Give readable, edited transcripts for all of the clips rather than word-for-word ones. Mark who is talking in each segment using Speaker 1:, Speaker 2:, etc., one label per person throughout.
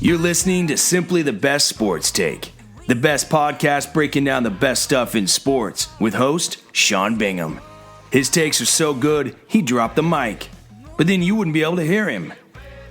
Speaker 1: You're listening to Simply the Best Sports Take, the best podcast breaking down the best stuff in sports with host Sean Bingham. His takes are so good, he dropped the mic, but then you wouldn't be able to hear him,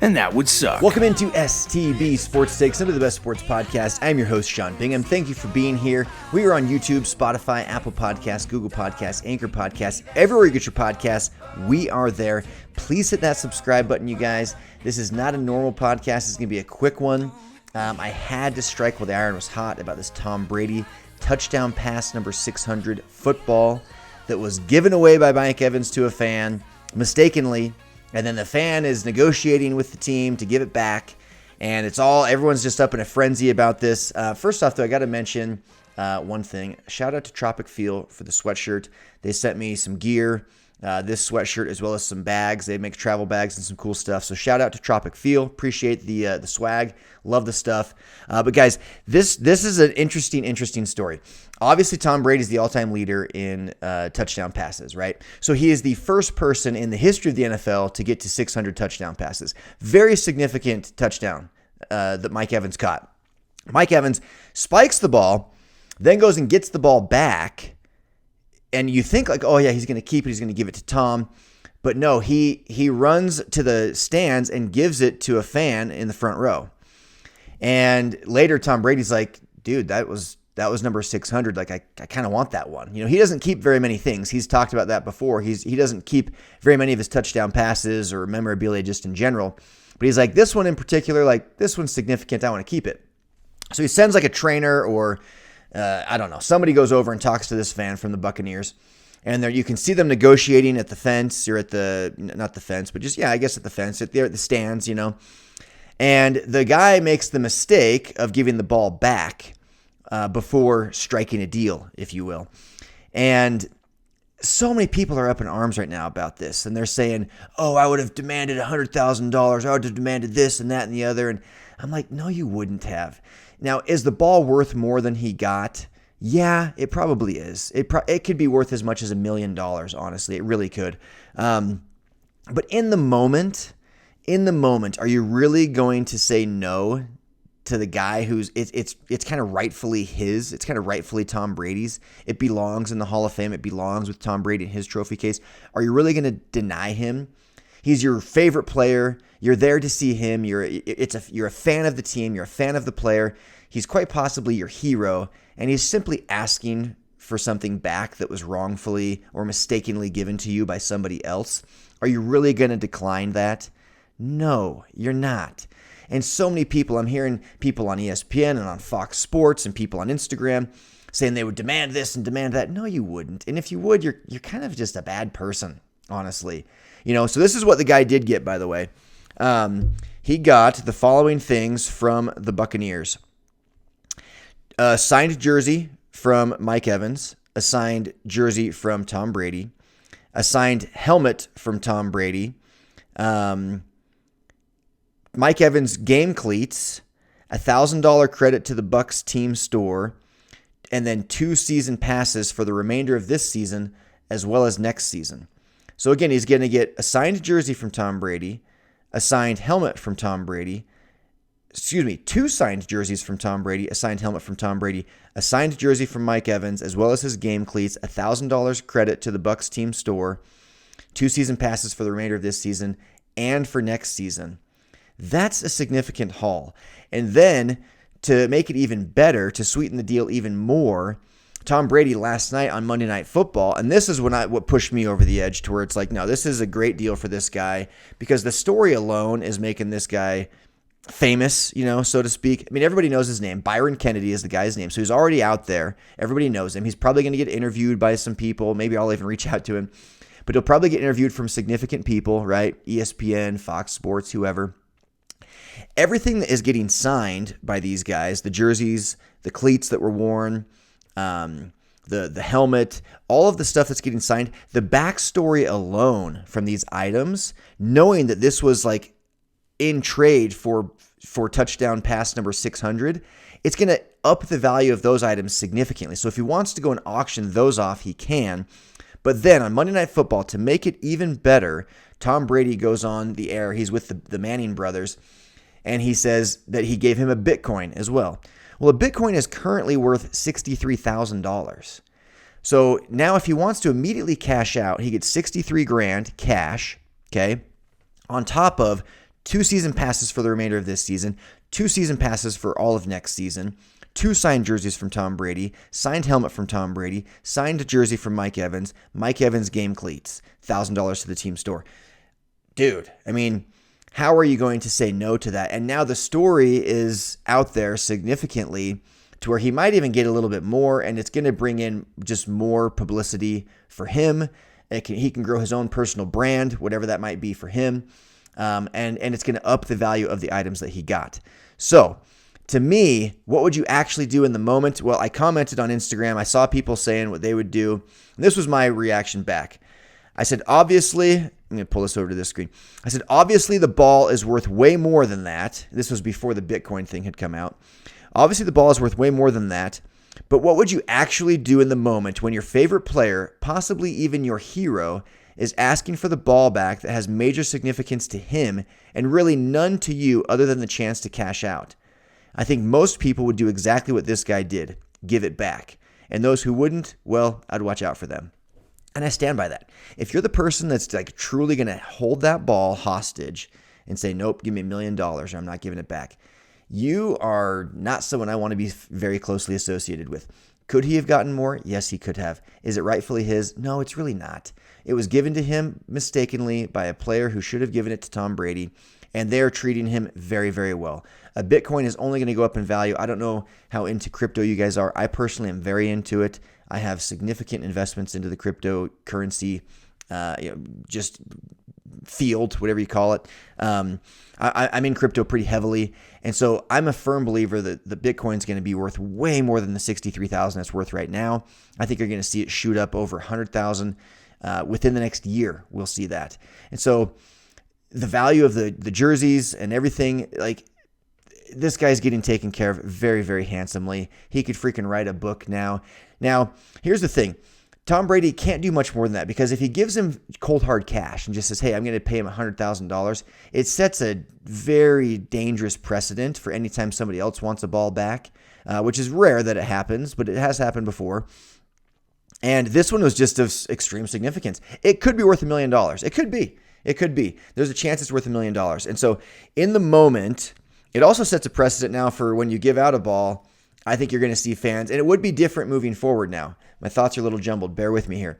Speaker 1: and that would suck.
Speaker 2: Welcome into STB Sports Take, Simply the Best Sports Podcast. I'm your host, Sean Bingham. Thank you for being here. We are on YouTube, Spotify, Apple Podcasts, Google Podcasts, Anchor Podcasts, everywhere you get your podcasts, we are there. Please hit that subscribe button, you guys. This is not a normal podcast. It's going to be a quick one. I had to strike while the iron was hot about this Tom Brady touchdown pass number 600 football that was given away by Mike Evans to a fan mistakenly. And then the fan is negotiating with the team to give it back. And everyone's just up in a frenzy about this. First off, though, I got to mention one thing. Shout out to Tropic Feel for the sweatshirt. They sent me some gear, this sweatshirt, as well as some bags. They make travel bags and some cool stuff. So shout out to Tropic Feel. Appreciate the swag. Love the stuff. But guys, this is an interesting story. Obviously, Tom Brady is the all-time leader in touchdown passes, right? So he is the first person in the history of the NFL to get to 600 touchdown passes. Very significant touchdown that Mike Evans caught. Mike Evans spikes the ball, then goes and gets the ball back, and you think like, oh yeah, he's going to keep it, he's going to give it to Tom. But no, he runs to the stands and gives it to a fan in the front row. And later, Tom Brady's like, dude, that was number 600. Like, I kind of want that one. You know, he doesn't keep very many things. He's talked about that before. He doesn't keep very many of his touchdown passes or memorabilia just in general. But he's like, this one in particular, like, this one's significant. I want to keep it. So he sends like a trainer or, I don't know, somebody goes over and talks to this fan from the Buccaneers. And there you can see them negotiating at the fence or not the fence, but just, I guess at the fence, at the stands, you know. And the guy makes the mistake of giving the ball back before striking a deal, if you will. And so many people are up in arms right now about this. And they're saying, oh, I would have demanded $100,000. I would have demanded this and that and the other. And I'm like, no, you wouldn't have. Now, is the ball worth more than he got? Yeah, it probably is. It could be worth as much as $1 million, honestly. It really could. But in the moment, are you really going to say no to the guy who's it's kind of rightfully his? It's kind of rightfully Tom Brady's. It belongs in the Hall of Fame. It belongs with Tom Brady in his trophy case. Are you really going to deny him? He's your favorite player. You're there to see him. You're a fan of the team. You're a fan of the player. He's quite possibly your hero, and he's simply asking for something back that was wrongfully or mistakenly given to you by somebody else. Are you really going to decline that? No, you're not. And so many people, I'm hearing people on ESPN and on Fox Sports and people on Instagram saying they would demand this and demand that. No, you wouldn't. And if you would, you're kind of just a bad person, honestly. You know, so this is what the guy did get, by the way. He got the following things from the Buccaneers. A signed jersey from Mike Evans, a signed jersey from Tom Brady, a signed helmet from Tom Brady, Mike Evans game cleats, $1,000 credit to the Bucs team store, and then 2 season passes for the remainder of this season as well as next season. So again, he's going to get a signed jersey from Tom Brady, a signed helmet from Tom Brady, 2 signed jerseys from Tom Brady, a signed helmet from Tom Brady, a signed jersey from Mike Evans, as well as his game cleats, $1,000 credit to the Bucs team store, 2 season passes for the remainder of this season and for next season. That's a significant haul. And then to make it even better, to sweeten the deal even more, Tom Brady last night on Monday Night Football, and this is what pushed me over the edge to where it's like, no, this is a great deal for this guy because the story alone is making this guy famous, you know, so to speak. I mean, everybody knows his name. Byron Kennedy is the guy's name. So he's already out there. Everybody knows him. He's probably going to get interviewed by some people. Maybe I'll even reach out to him. But he'll probably get interviewed from significant people, right? ESPN, Fox Sports, whoever. Everything that is getting signed by these guys, the jerseys, the cleats that were worn, the helmet, all of the stuff that's getting signed, the backstory alone from these items, knowing that this was like in trade for touchdown pass number 600, it's going to up the value of those items significantly. So if he wants to go and auction those off, he can. But then on Monday Night Football, to make it even better, Tom Brady goes on the air. He's with the Manning brothers. And he says that he gave him a Bitcoin as well. Well, a Bitcoin is currently worth $63,000. So now if he wants to immediately cash out, he gets 63 grand cash, okay, on top of 2 season passes for the remainder of this season, 2 season passes for all of next season, 2 signed jerseys from Tom Brady, signed helmet from Tom Brady, signed jersey from Mike Evans game cleats, $1,000 to the team store. Dude, I mean, how are you going to say no to that? And now the story is out there significantly to where he might even get a little bit more, and it's going to bring in just more publicity for him. He can grow his own personal brand, whatever that might be for him, and it's going to up the value of the items that he got. So, to me, what would you actually do in the moment? Well, I commented on Instagram. I saw people saying what they would do, and this was my reaction back. I said, obviously, I'm going to pull this over to this screen. I said, obviously, the ball is worth way more than that. This was before the Bitcoin thing had come out. Obviously, the ball is worth way more than that. But what would you actually do in the moment when your favorite player, possibly even your hero, is asking for the ball back that has major significance to him and really none to you other than the chance to cash out? I think most people would do exactly what this guy did, give it back. And those who wouldn't, well, I'd watch out for them. And I stand by that. If you're the person that's like truly going to hold that ball hostage and say, nope, give me $1 million or I'm not giving it back, you are not someone I want to be very closely associated with. Could he have gotten more? Yes, he could have. Is it rightfully his? No, it's really not. It was given to him mistakenly by a player who should have given it to Tom Brady, and they're treating him very, very well. A Bitcoin is only going to go up in value. I don't know how into crypto you guys are. I personally am very into it. I have significant investments into the cryptocurrency, just field, whatever you call it. I'm in crypto pretty heavily. And so I'm a firm believer that the Bitcoin is going to be worth way more than the $63,000 it's worth right now. I think you're going to see it shoot up over $100,000 within the next year. We'll see that. And so the value of the jerseys and everything, like, this guy's getting taken care of very, very handsomely. He could freaking write a book now. Now, here's the thing. Tom Brady can't do much more than that, because if he gives him cold hard cash and just says, hey, I'm going to pay him $100,000, it sets a very dangerous precedent for any time somebody else wants a ball back, which is rare that it happens, but it has happened before. And this one was just of extreme significance. It could be worth $1 million. It could be. It could be. There's a chance it's worth $1 million. And so in the moment, it also sets a precedent now for when you give out a ball. I think you're going to see fans, and it would be different moving forward now. My thoughts are a little jumbled. Bear with me here.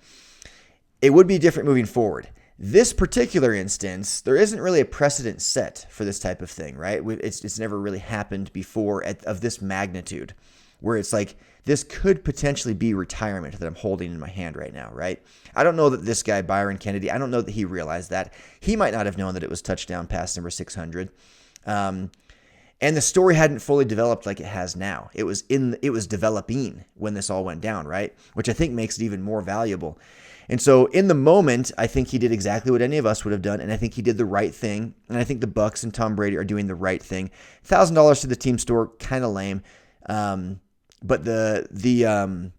Speaker 2: It would be different moving forward. This particular instance, there isn't really a precedent set for this type of thing, right? It's never really happened before of this magnitude, where it's like, this could potentially be retirement that I'm holding in my hand right now, right? I don't know that this guy, Byron Kennedy, I don't know that he realized that. He might not have known that it was touchdown pass number 600. And the story hadn't fully developed like it has now. It was developing when this all went down, right? Which I think makes it even more valuable. And so in the moment, I think he did exactly what any of us would have done, and I think he did the right thing. And I think the Bucs and Tom Brady are doing the right thing. $1,000 to the team store, kind of lame. But the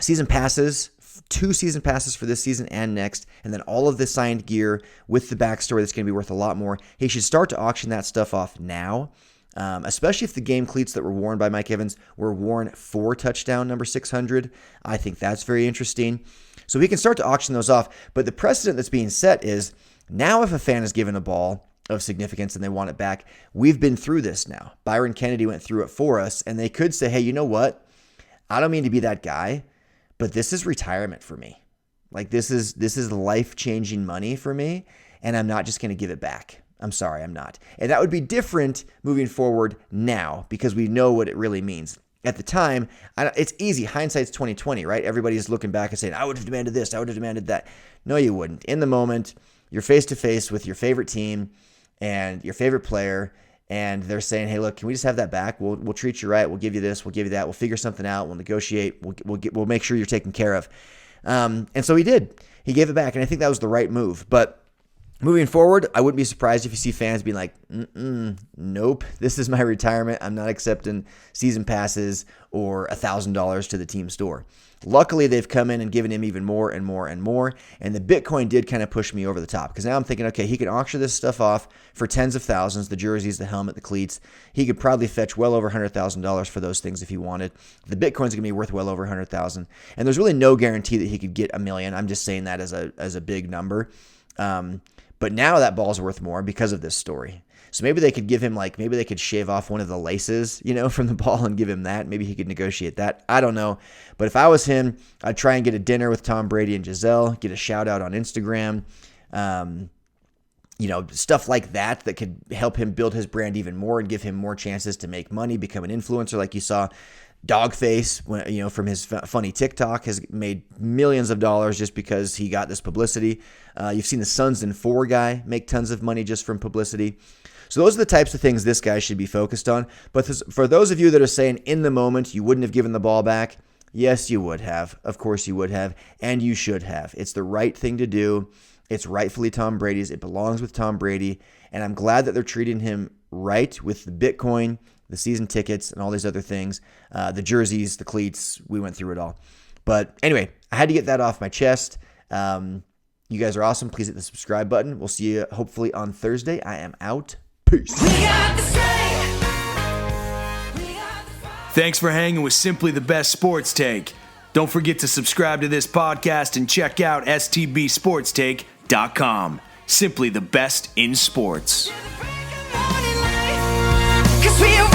Speaker 2: season passes, 2 season passes for this season and next, and then all of the signed gear with the backstory that's going to be worth a lot more. He should start to auction that stuff off now. Especially if the game cleats that were worn by Mike Evans were worn for touchdown number 600. I think that's very interesting. So we can start to auction those off. But the precedent that's being set is, now if a fan is given a ball of significance and they want it back, we've been through this now. Byron Kennedy went through it for us, and they could say, hey, you know what? I don't mean to be that guy, but this is retirement for me. Like, this is life-changing money for me, and I'm not just going to give it back. I'm sorry, I'm not. And that would be different moving forward now, because we know what it really means. At the time, it's easy. Hindsight's 20/20, right? Everybody's looking back and saying, I would have demanded this, I would have demanded that. No, you wouldn't. In the moment, you're face-to-face with your favorite team and your favorite player, and they're saying, hey, look, can we just have that back? We'll treat you right. We'll give you this. We'll give you that. We'll figure something out. We'll negotiate. We'll make sure you're taken care of. And so he did. He gave it back, and I think that was the right move. But Moving forward, I wouldn't be surprised if you see fans being like, nope, this is my retirement. I'm not accepting season passes or $1,000 to the team store. Luckily, they've come in and given him even more and more and more, and the Bitcoin did kind of push me over the top, because now I'm thinking, okay, he can auction this stuff off for tens of thousands, the jerseys, the helmet, the cleats. He could probably fetch well over $100,000 for those things if he wanted. The Bitcoin's going to be worth well over $100,000, and there's really no guarantee that he could get $1 million. I'm just saying that as a big number. But now that ball's worth more because of this story. So maybe they could give him, maybe they could shave off one of the laces, from the ball and give him that. Maybe he could negotiate that. I don't know. But if I was him, I'd try and get a dinner with Tom Brady and Giselle, get a shout out on Instagram, stuff like that could help him build his brand even more and give him more chances to make money, become an influencer. Like you saw Dogface, from his funny TikTok, has made millions of dollars just because he got this publicity. You've seen the Suns and 4 guy make tons of money just from publicity. So those are the types of things this guy should be focused on. But for those of you that are saying in the moment you wouldn't have given the ball back, yes, you would have. Of course you would have, and you should have. It's the right thing to do. It's rightfully Tom Brady's. It belongs with Tom Brady, and I'm glad that they're treating him right with the Bitcoin, the season tickets, and all these other things, the jerseys, the cleats. We went through it all. But anyway, I had to get that off my chest. You guys are awesome. Please hit the subscribe button. We'll see you hopefully on Thursday. I am out. Peace.
Speaker 1: Thanks for hanging with Simply the Best Sports Take. Don't forget to subscribe to this podcast and check out STBSportsTake.com. Simply the best in sports.
Speaker 3: 'Cause we are